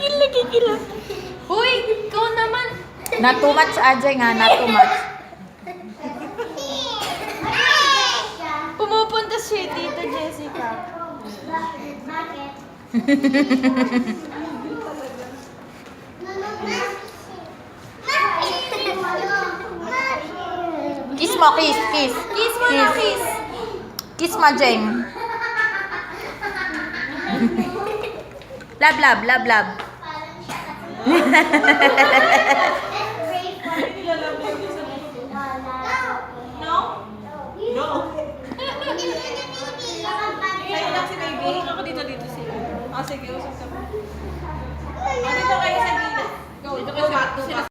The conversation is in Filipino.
Nakikila. Uy, ikaw naman. Not too much, Ajay nga. Not too much. Pumupunta si Tita Jessica. Kiss mo, kiss, kiss. Kiss mo na, kiss. Kiss mo, Jeng. Love, love, love, love. No? No. Kayo lang si baby. Ako dito sila. Ah, sige, usap ka pa. Dito kayo sa gilid. Go, dito kayo sa